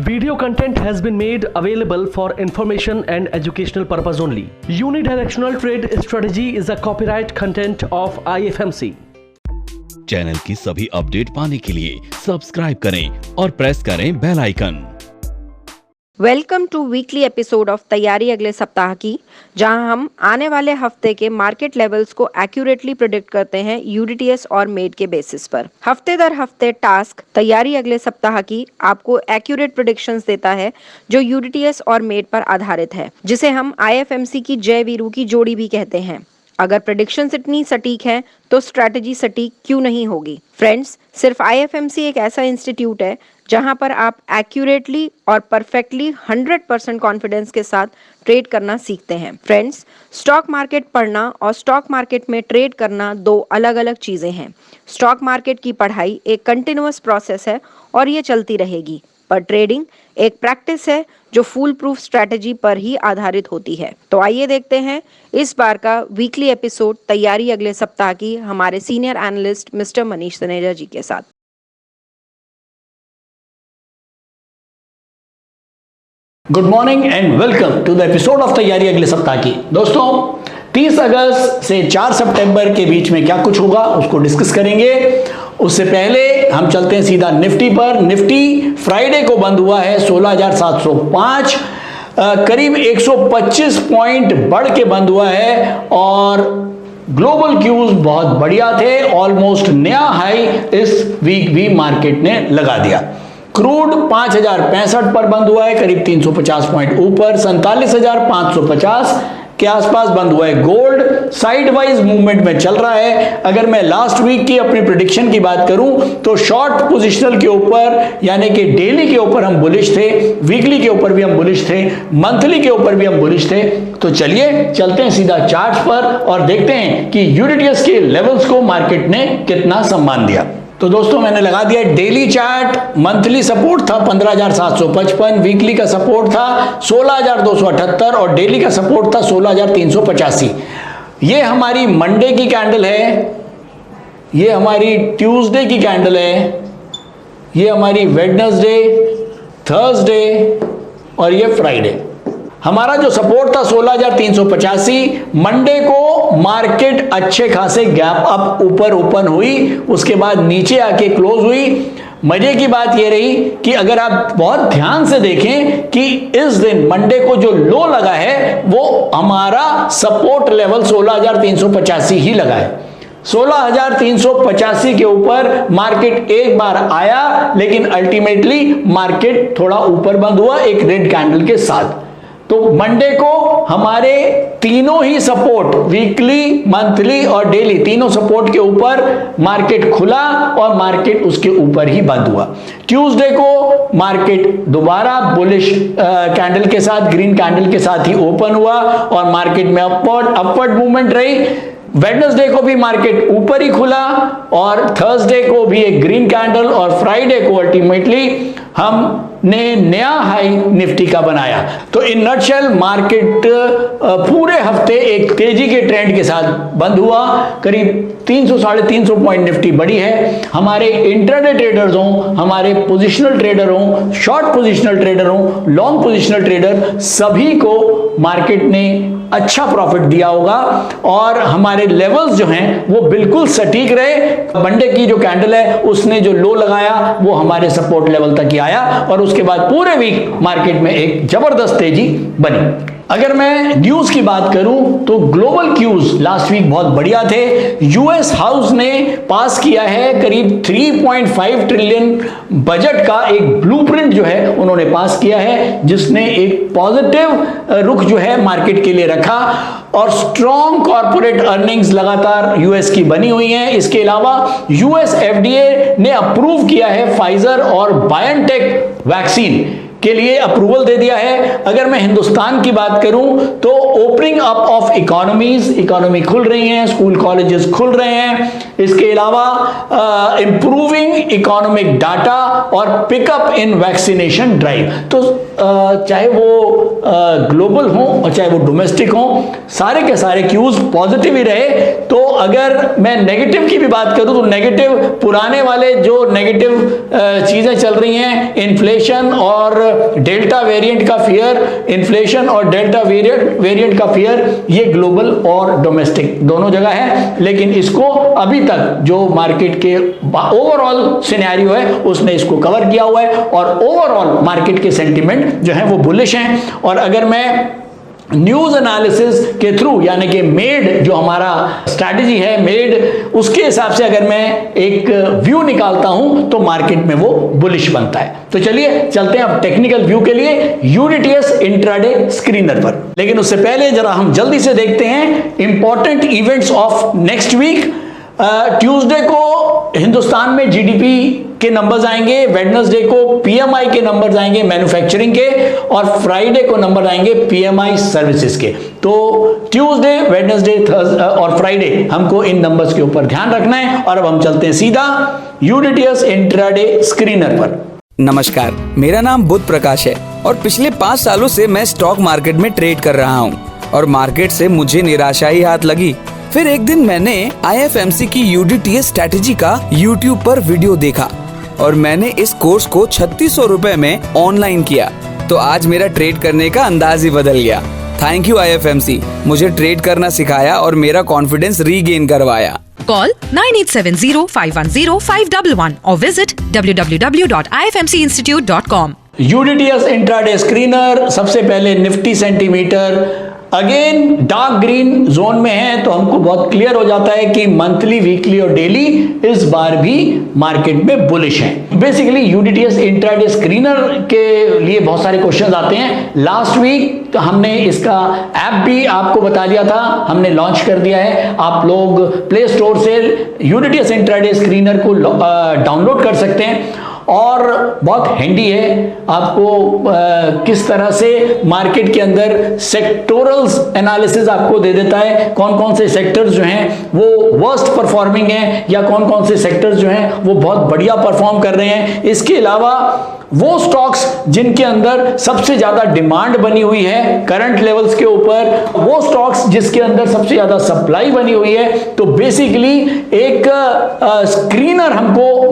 Video content has been made available for information and educational purpose only. Unidirectional trade strategy is a copyright content of IFMC. Channel की सभी update पाने के लिए subscribe करें और press करें bell icon. Welcome to weekly episode of तैयारी अगले सप्ताह की, जहां हम आने वाले हफ्ते के मार्केट लेवल्स को एक्यूरेटली प्रिडिक्ट करते हैं यूडीटीएस और मेड के बेसिस पर। हफ्ते दर हफ्ते टास्क तैयारी अगले सप्ताह की आपको एक्यूरेट प्रिडिक्शंस देता है जो यूडीटीएस और मेड पर आधारित है, जिसे हम आईएफएमसी की जय वीरू की जोड़ी भी कहते हैं। अगर प्रेडिक्शंस इतनी सटीक हैं तो स्ट्रैटेजी सटीक क्यों नहीं होगी। फ्रेंड्स, सिर्फ आईएफएमसी एक ऐसा इंस्टीट्यूट है जहां पर आप एक्यूरेटली और परफेक्टली 100% कॉन्फिडेंस के साथ ट्रेड करना सीखते हैं। फ्रेंड्स, स्टॉक मार्केट पढ़ना और स्टॉक मार्केट में ट्रेड करना दो अलग अलग चीज़ें हैं। स्टॉक मार्केट की पढ़ाई एक कंटिन्यूअस प्रोसेस है और ये चलती रहेगी, पर ट्रेडिंग एक प्रैक्टिस है जो फूल प्रूफ स्ट्रैटेजी पर ही आधारित होती है। तो आइए देखते हैं इस बार का वीकली एपिसोड तैयारी अगले सप्ताह की हमारे senior analyst mister Manish Taneja ji के साथ। Good morning and welcome to the episode of तैयारी अगले सप्ताह की। दोस्तों, 30 अगस्त से 4 सितंबर के बीच में क्या कुछ होगा उसको डिस्कस करेंगे। उससे पहले हम चलते हैं सीधा निफ्टी पर। निफ्टी फ्राइडे को बंद हुआ है 16,705, करीब 125 पॉइंट बढ़ के बंद हुआ है और ग्लोबल क्यूज बहुत बढ़िया थे। ऑलमोस्ट नया हाई इस वीक भी मार्केट ने लगा दिया। क्रूड 5065 पर बंद हुआ है, करीब 350 पॉइंट ऊपर 47,550 के आसपास बंद हुआ है। गोल्ड साइड वाइज मूवमेंट में चल रहा है। अगर मैं लास्ट वीक की अपनी प्रेडिक्शन की बात करूं तो शॉर्ट पोजिशनल के ऊपर यानी कि डेली के ऊपर हम बुलिश थे, वीकली के ऊपर भी हम बुलिश थे, मंथली के ऊपर भी हम बुलिश थे। तो चलिए चलते हैं सीधा चार्ट पर और देखते हैं कि यूडीटीएस के लेवल्स को मार्केट ने कितना सम्मान दिया। तो दोस्तों, मैंने लगा दिया डेली चार्ट। मंथली सपोर्ट था 15,755, वीकली का सपोर्ट था 16,278 और डेली का सपोर्ट था 16,385। ये हमारी मंडे की कैंडल है, ये हमारी ट्यूसडे की कैंडल है, ये हमारी वेडनेसडे, थर्सडे और ये फ्राइडे। हमारा जो सपोर्ट था 16,385, मंडे को मार्केट अच्छे खासे गैप अप ऊपर ओपन हुई, उसके बाद नीचे आके क्लोज हुई। मजे की बात यह रही कि अगर आप बहुत ध्यान से देखें कि इस दिन मंडे को जो लो लगा है वो हमारा सपोर्ट लेवल 16,385 ही लगा है। 16,385 के ऊपर मार्केट एक बार आया, लेकिन अल्टीमेटली मार्केट थोड़ा ऊपर बंद हुआ एक रेड कैंडल के साथ। तो मंडे को हमारे तीनों ही सपोर्ट, वीकली, मंथली और डेली, तीनों सपोर्ट के ऊपर मार्केट खुला और मार्केट उसके ऊपर ही बंद हुआ। ट्यूसडे को मार्केट दोबारा बुलिश कैंडल के साथ, ग्रीन कैंडल के साथ ही ओपन हुआ और मार्केट में अपवर्ड मूवमेंट रही। वेडनेसडे को भी मार्केट ऊपर ही खुला और थर्सडे को भी एक ग्रीन कैंडल और फ्राइडे को अल्टीमेटली हमने नया हाई निफ्टी का बनाया। तो इन नटशेल मार्केट पूरे हफ्ते एक तेजी के ट्रेंड के साथ बंद हुआ। करीब 300-350 पॉइंट निफ्टी बढ़ी है। हमारे इंट्राडे ट्रेडर्स हों, हमारे पोजिशनल ट्रेडर हों, शॉर्ट पोजिशनल ट्रेडर हों, लॉन्ग पोजिशनल ट्रेडर, सभी को मार्केट ने अच्छा प्रॉफिट दिया होगा और हमारे लेवल्स जो हैं वो बिल्कुल सटीक रहे। मंडे की जो कैंडल है उसने जो लो लगाया वो हमारे सपोर्ट लेवल तक ही आया और उसके बाद पूरे वीक मार्केट में एक जबरदस्त तेजी बनी। अगर मैं न्यूज की बात करूं तो ग्लोबल क्यूज लास्ट वीक बहुत बढ़िया थे। यूएस हाउस ने पास किया है करीब 3.5 ट्रिलियन बजट का एक ब्लूप्रिंट जो है उन्होंने पास किया है, जिसने एक पॉजिटिव रुख जो है मार्केट के लिए रखा और स्ट्रॉन्ग कॉर्पोरेट अर्निंग्स लगातार यूएस की बनी हुई हैं। इसके अलावा यूएस एफडीए ने अप्रूव किया है फाइजर और बायोटेक वैक्सीन के लिए अप्रूवल दे दिया है। अगर मैं हिंदुस्तान की बात करूं तो ओपनिंग अप ऑफ इकोनॉमी खुल रही हैं, स्कूल कॉलेजेस खुल रहे हैं। इसके अलावा इंप्रूविंग इकोनॉमिक डाटा और पिकअप इन वैक्सीनेशन ड्राइव। तो चाहे वो ग्लोबल हो और चाहे वो डोमेस्टिक हो, सारे के सारे क्यूज पॉजिटिव ही रहे। तो अगर मैं नेगेटिव की भी बात करूं तो नेगेटिव पुराने वाले जो नेगेटिव चीजें चल रही हैं, इन्फ्लेशन और डेल्टा वेरिएंट का फियर, इन्फ्लेशन और डेल्टा वेरिएंट का फियर, ये ग्लोबल और डोमेस्टिक दोनों जगह है, लेकिन इसको अभी तक जो मार्केट के ओवरऑल सिनेरियो है उसने इसको कवर किया हुआ है और ओवरऑल मार्केट के सेंटिमेंट जो है वो बुलिश हैं। और अगर मैं न्यूज एनालिसिस के थ्रू, यानी कि मेड जो हमारा स्ट्रैटेजी है, मेड, उसके हिसाब से अगर मैं एक व्यू निकालता हूं तो मार्केट में वो बुलिश बनता है। तो चलिए चलते हैं अब टेक्निकल व्यू के लिए यूडीटीएस इंट्राडे स्क्रीनर पर। लेकिन उससे पहले जरा हम जल्दी से देखते हैं important events of next week. Tuesday को हिंदुस्तान में जीडीपी के नंबर्स आएंगे, वेडनेसडे को पीएमआई के नंबर्स आएंगे मैन्युफैक्चरिंग के, और फ्राइडे को नंबर आएंगे पीएमआई सर्विसेज के। तो ट्यूसडे, वेडनेसडे, थर्सडे और फ्राइडे हमको इन नंबर्स के ऊपर ध्यान रखना है। और अब हम चलते हैं सीधा यूडीटीएस इंट्राडे स्क्रीनर पर। नमस्कार, मेरा नाम बुध प्रकाश है और पिछले 5 सालों से मैं स्टॉक मार्केट में ट्रेड कर रहा हूँ और मार्केट से मुझे निराशा ही हाथ लगी। फिर एक दिन मैंने IFMC की UDTS स्ट्रैटेजी का YouTube पर वीडियो देखा और मैंने इस कोर्स को 3600 रुपए में ऑनलाइन किया। तो आज मेरा ट्रेड करने का अंदाज ही बदल गया। थैंक यू IFMC, मुझे ट्रेड करना सिखाया और मेरा कॉन्फिडेंस रीगेन करवाया। Call 9870510511 or visit www.ifmcinstitute.com। UDTS intraday screener, सबसे पहले Nifty centimetre again dark green zone में है, तो हमको बहुत क्लियर हो जाता है कि मंथली, वीकली और डेली इस बार भी मार्केट में बुलिश है। बेसिकली यूडीटीएस इंट्राडे स्क्रीनर के लिए बहुत सारे क्वेश्चंस आते हैं। लास्ट वीक तो हमने इसका ऐप भी आपको बता दिया था, हमने लॉन्च कर दिया है। आप लोग प्ले स्टोर से यूडीटीएस इंट्राडे स्क्रीनर को डाउनलोड कर सकते हैं और बहुत हैंडी है। आपको किस तरह से मार्केट के अंदर सेक्टोरल्स एनालिसिस आपको दे देता है, कौन कौन से सेक्टर्स जो हैं वो वर्स्ट परफॉर्मिंग हैं या कौन कौन से सेक्टर्स जो हैं वो बहुत बढ़िया परफॉर्म कर रहे हैं। इसके अलावा वो स्टॉक्स जिनके अंदर सबसे ज्यादा डिमांड बनी हुई है करंट लेवल्स के ऊपर, वो स्टॉक्स जिसके अंदर सबसे ज्यादा सप्लाई बनी हुई है, तो बेसिकली एक स्क्रीनर हमको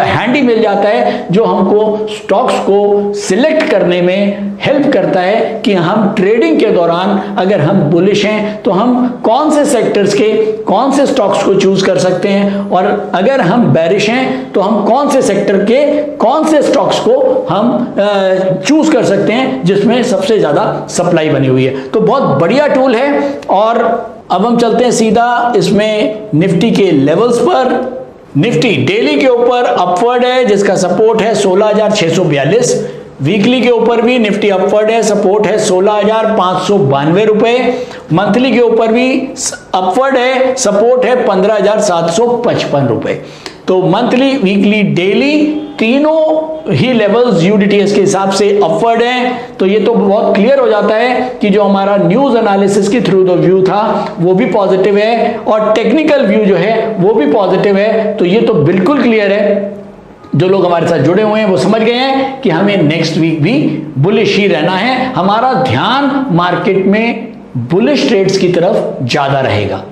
हैंडी मिल जाता है जो हमको स्टॉक्स को सिलेक्ट करने में हेल्प करता है कि हम ट्रेडिंग के दौरान अगर हम बुलिश हैं तो हम कौन से सेक्टर्स के कौन से स्टॉक्स को चूज कर सकते हैं, और अगर हम बेरिश हैं तो हम कौन से सेक्टर के कौन से स्टॉक्स को हम चूज कर सकते हैं जिसमें सबसे ज्यादा सप्लाई बनी हुई है। तो बहुत बढ़िया टूल है। और अब हम चलते हैं सीधा इसमें निफ्टी के लेवल्स पर। निफ्टी डेली के ऊपर अपवर्ड है जिसका सपोर्ट है 16,642। वीकली के ऊपर भी निफ्टी अपवर्ड है, सपोर्ट है 16,592 रुपए। मंथली के ऊपर भी अपवर्ड है, सपोर्ट है 15,755 रुपए। तो मंथली, वीकली, डेली तीनों ही लेवल्स यूडीटीएस के हिसाब से अपवर्ड हैं। तो ये तो बहुत क्लियर हो जाता है कि जो हमारा न्यूज एनालिसिस के थ्रू द व्यू था वो भी पॉजिटिव है और टेक्निकल व्यू जो है वो भी पॉजिटिव है। तो ये तो बिल्कुल क्लियर है, जो लोग हमारे साथ जुड़े हुए हैं वो समझ गए हैं कि हमें नेक्स्ट वीक भी बुलिश ही रहना है। हमारा ध्यान मार्केट में बुलिश ट्रेड्स की तरफ ज्यादा रहेगा।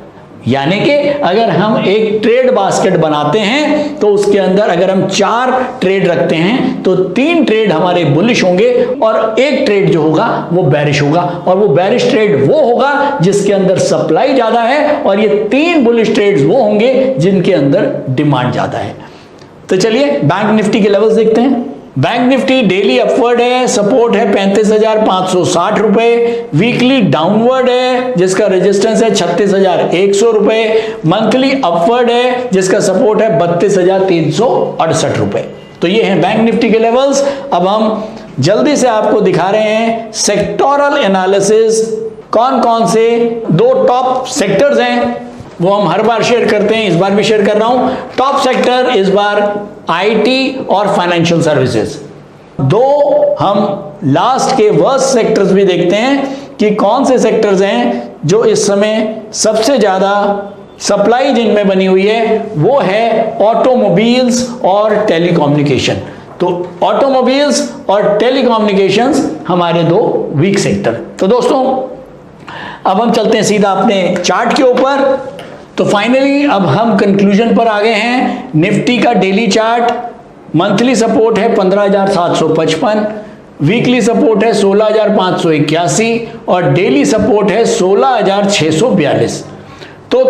यानी कि अगर हम एक ट्रेड बास्केट बनाते हैं तो उसके अंदर अगर हम 4 ट्रेड रखते हैं तो 3 ट्रेड हमारे बुलिश होंगे और एक ट्रेड जो होगा वो बेरिश होगा, और वो बेरिश ट्रेड वो होगा जिसके अंदर सप्लाई ज्यादा है, और ये 3 बुलिश ट्रेड्स वो होंगे जिनके अंदर डिमांड ज्यादा है। तो चलिए बैंक निफ्टी के लेवल्स देखते हैं। बैंक निफ्टी डेली अपवर्ड है, सपोर्ट है 35,560 रुपए। वीकली डाउनवर्ड है जिसका रेजिस्टेंस है 36,100 रुपए। मंथली अपवर्ड है जिसका सपोर्ट है 32,368 रुपए। तो ये हैं बैंक निफ्टी के लेवल्स। अब हम जल्दी से आपको दिखा रहे हैं सेक्टोरल एनालिसिस, कौन कौन से 2 टॉप सेक्टर्स हैं वो हम हर बार शेयर करते हैं, इस बार भी शेयर कर रहा हूं। टॉप सेक्टर इस बार आईटी और फाइनेंशियल सर्विसेज। 2 हम लास्ट के वर्स्ट सेक्टर्स भी देखते हैं कि कौन से सेक्टर्स हैं जो इस समय सबसे ज्यादा सप्लाई जिनमें बनी हुई है, वो है ऑटोमोबाइल्स और टेलीकम्युनिकेशन। तो ऑटोमोबाइल्स और टेलीकम्युनिकेशंस हमारे 2 वीक सेक्टर। तो दोस्तों अब हम चलते हैं सीधा अपने चार्ट के ऊपर। तो फाइनली अब हम कंक्लूजन पर आ गए हैं। निफ्टी का डेली चार्ट, मंथली सपोर्ट है 15,755, वीकली सपोर्ट है 16,581 और डेली सपोर्ट है 16,642। तो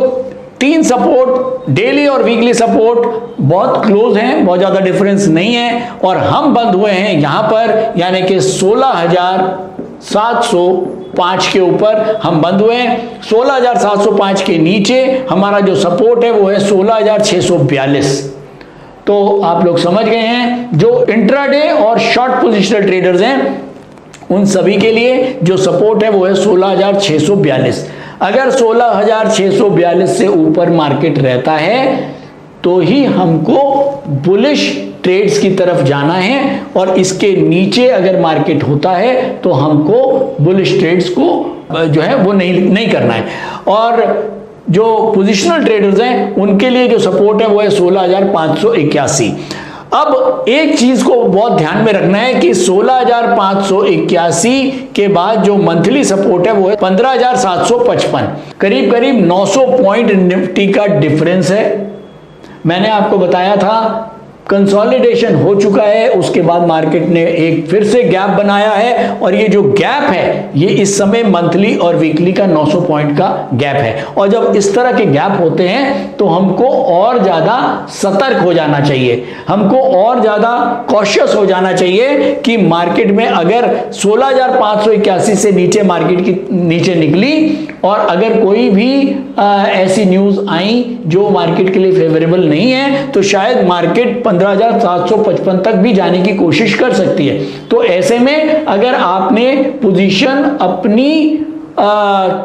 3 सपोर्ट, डेली और वीकली सपोर्ट बहुत क्लोज हैं, बहुत ज़्यादा डिफरेंस नहीं है, और हम बंद हुए हैं यहाँ पर, यानी कि 16,705 के ऊपर हम बंद हुए हैं। 16,705 के नीचे हमारा जो सपोर्ट है वो है 16,642। तो आप लोग समझ गए हैं, जो इंट्राडे और शॉर्ट पोजिशनल ट्रेडर्स हैं उन सभी के लिए जो सपोर्ट है वो है 16,642। अगर 16,642 से ऊपर मार्केट रहता है तो ही हमको बुलिश ट्रेड्स की तरफ जाना है, और इसके नीचे अगर मार्केट होता है तो हमको बुलिश ट्रेड्स को जो है वो नहीं करना है। और जो पोजिशनल ट्रेडर्स हैं उनके लिए जो सपोर्ट है वो है 16,581। अब एक चीज को बहुत ध्यान में रखना है कि 16,581 के बाद जो मंथली सपोर्ट है वो है 15,755। करीब करीब 900 पॉइंट निफ्टी का डिफरेंस है। मैंने आपको बताया था कंसोलिडेशन हो चुका है, उसके बाद मार्केट ने एक फिर से गैप बनाया है, और ये जो गैप है ये इस समय मंथली और वीकली का 900 पॉइंट का गैप है। और जब इस तरह के गैप होते हैं तो हमको और ज्यादा सतर्क हो जाना चाहिए, हमको और ज्यादा कॉशियस हो जाना चाहिए कि मार्केट में अगर 16,581 से नीचे मार्केट की नीचे निकली और अगर कोई भी ऐसी न्यूज आई जो मार्केट के लिए फेवरेबल नहीं है तो शायद मार्केट 15,755 तक भी जाने की कोशिश कर सकती है। तो ऐसे में अगर आपने पोजीशन अपनी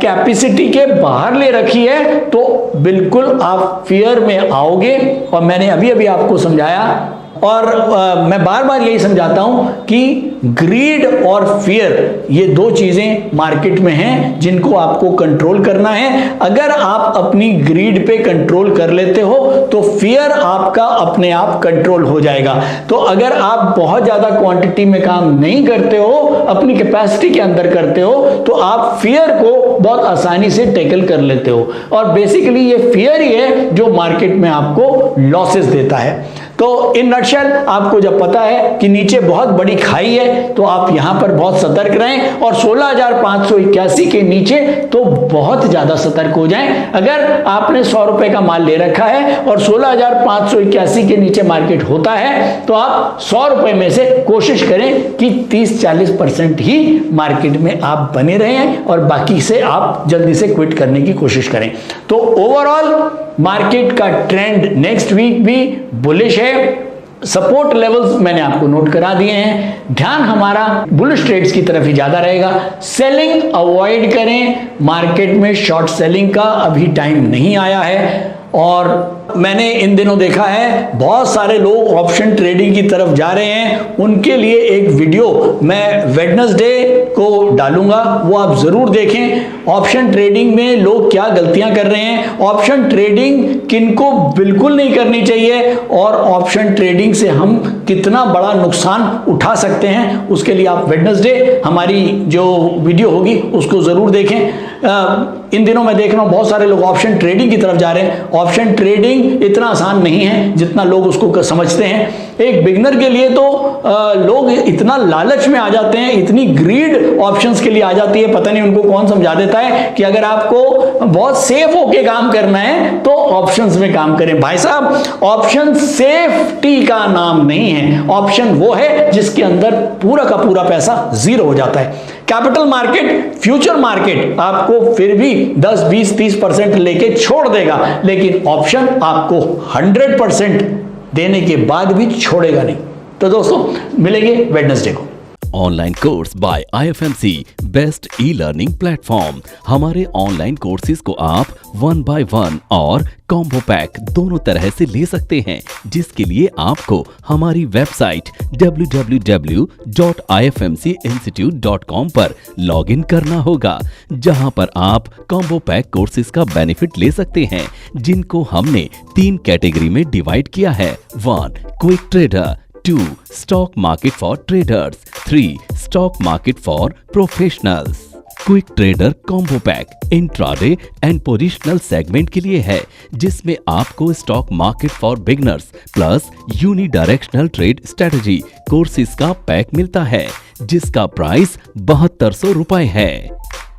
कैपेसिटी के बाहर ले रखी है तो बिल्कुल आप फियर में आओगे, और मैंने अभी अभी आपको समझाया, और मैं बार बार यही समझाता हूं कि ग्रीड और फियर ये दो चीजें मार्केट में हैं जिनको आपको कंट्रोल करना है। अगर आप अपनी ग्रीड पे कंट्रोल कर लेते हो तो फियर आपका अपने आप कंट्रोल हो जाएगा। तो अगर आप बहुत ज्यादा क्वांटिटी में काम नहीं करते हो, अपनी कैपेसिटी के अंदर करते हो, तो आप फियर को बहुत आसानी से टैकल कर लेते हो, और बेसिकली ये फियर ही है जो मार्केट में आपको लॉसेस देता है। तो इन नटशेल आपको जब पता है कि नीचे बहुत बड़ी खाई है तो आप यहां पर बहुत सतर्क रहें, और 16,581 के नीचे तो बहुत ज्यादा सतर्क हो जाएं। अगर आपने 100 रुपए का माल ले रखा है और 16,581 के नीचे मार्केट होता है तो आप 100 रुपए में से कोशिश करें कि 30-40% ही मार्केट में आप बने रहें, और बाकी से आप जल्दी से क्विट करने की कोशिश करें। तो ओवरऑल मार्केट का ट्रेंड नेक्स्ट वीक भी बुलिश है। सपोर्ट लेवल्स मैंने आपको नोट करा दिए हैं। ध्यान हमारा बुलिश ट्रेड्स की तरफ ही ज्यादा रहेगा। सेलिंग अवॉइड करें, मार्केट में शॉर्ट सेलिंग का अभी टाइम नहीं आया है। और मैंने इन दिनों देखा है बहुत सारे लोग ऑप्शन ट्रेडिंग की तरफ जा रहे हैं, उनके लिए एक वीडियो मैं वेडनेसडे को डालूंगा, वो आप जरूर देखें। ऑप्शन ट्रेडिंग में लोग क्या गलतियां कर रहे हैं, ऑप्शन ट्रेडिंग किनको बिल्कुल नहीं करनी चाहिए, और ऑप्शन ट्रेडिंग से हम कितना बड़ा नुकसान उठा सकते हैं, उसके लिए आप वेडनेसडे हमारी जो वीडियो होगी उसको जरूर देखें। इन दिनों मैं देख रहा हूं बहुत सारे लोग ऑप्शन ट्रेडिंग की तरफ जा रहे हैं। ऑप्शन ट्रेडिंग इतना आसान नहीं है जितना लोग उसको समझते हैं। एक बिगनर के लिए तो लोग इतना लालच में आ जाते हैं, इतनी ग्रीड ऑप्शंस के लिए आ जाती है, पता नहीं उनको कौन समझा देता है कि अगर आपको बहुत सेफ होके काम करना है तो ऑप्शंस में काम करें। भाई साहब, ऑप्शन सेफ्टी का नाम नहीं है, ऑप्शन वो है जिसके अंदर पूरा का पूरा पैसा जीरो हो जाता है। कैपिटल मार्केट, फ्यूचर मार्केट आपको फिर भी 10, 20, 30% लेके छोड़ देगा, लेकिन ऑप्शन आपको 100% देने के बाद भी छोड़ेगा नहीं। तो दोस्तों मिलेंगे वेडनेसडे को। Online course by IFMC best e-learning platform. हमारे ऑनलाइन कोर्सेज को आप 1 by 1 और कॉम्बो पैक दोनों तरह से ले सकते हैं, जिसके लिए आपको हमारी वेबसाइट www.ifmcinstitute.com पर लॉगिन करना होगा, जहां पर आप कॉम्बो पैक कोर्सेज का बेनिफिट ले सकते हैं, जिनको हमने 3 कैटेगरी में डिवाइड किया है। 1 quick trader, 2 stock market for traders, 3 stock market for professionals. Quick trader combo pack intraday and positional segment के लिए है, जिसमें आपको stock market for beginners plus unidirectional trade strategy courses का पैक मिलता है, जिसका प्राइस 7200 रुपए है।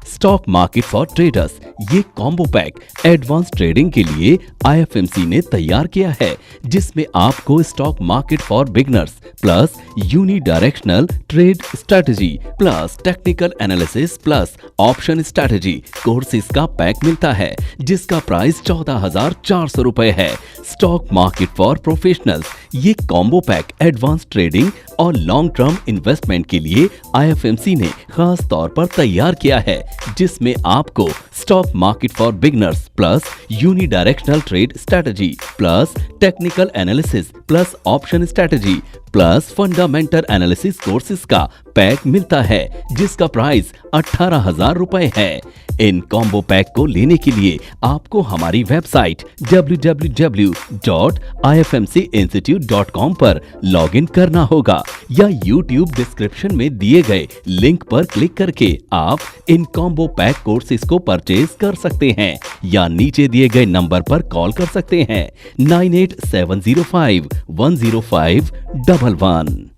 स्टॉक मार्केट फॉर ट्रेडर्स ये कॉम्बो पैक एडवांस ट्रेडिंग के लिए आईएफएमसी ने तैयार किया है, जिसमें आपको stock market for beginners plus unidirectional trade strategy plus technical analysis plus option strategy courses का पैक मिलता है, जिसका प्राइस 14,400 रुपए है। स्टॉक मार्केट फॉर प्रोफेशनल्स ये कॉम्बो पैक एडवांस ट्रेडिंग और लॉन्ग टर्म इन्वेस्टमेंट के लिए आईएफएमसी ने खास तौर पर तैयार किया है, जिसमें आपको stock market for beginners plus unidirectional trade strategy plus technical analysis plus option strategy plus fundamental analysis courses का पैक मिलता है, जिसका प्राइस 18,000 रुपए है। इन कॉम्बो पैक को लेने के लिए आपको हमारी वेबसाइट www.ifmcinstitute.com पर लॉगिन करना होगा या YouTube डिस्क्रिप्शन में दिए गए लिंक पर क्लिक करके आप इन कॉम्बो पैक कोर्सेज को परचेज कर सकते हैं या नीचे दिए गए नंबर पर कॉल कर सकते हैं 9870510511।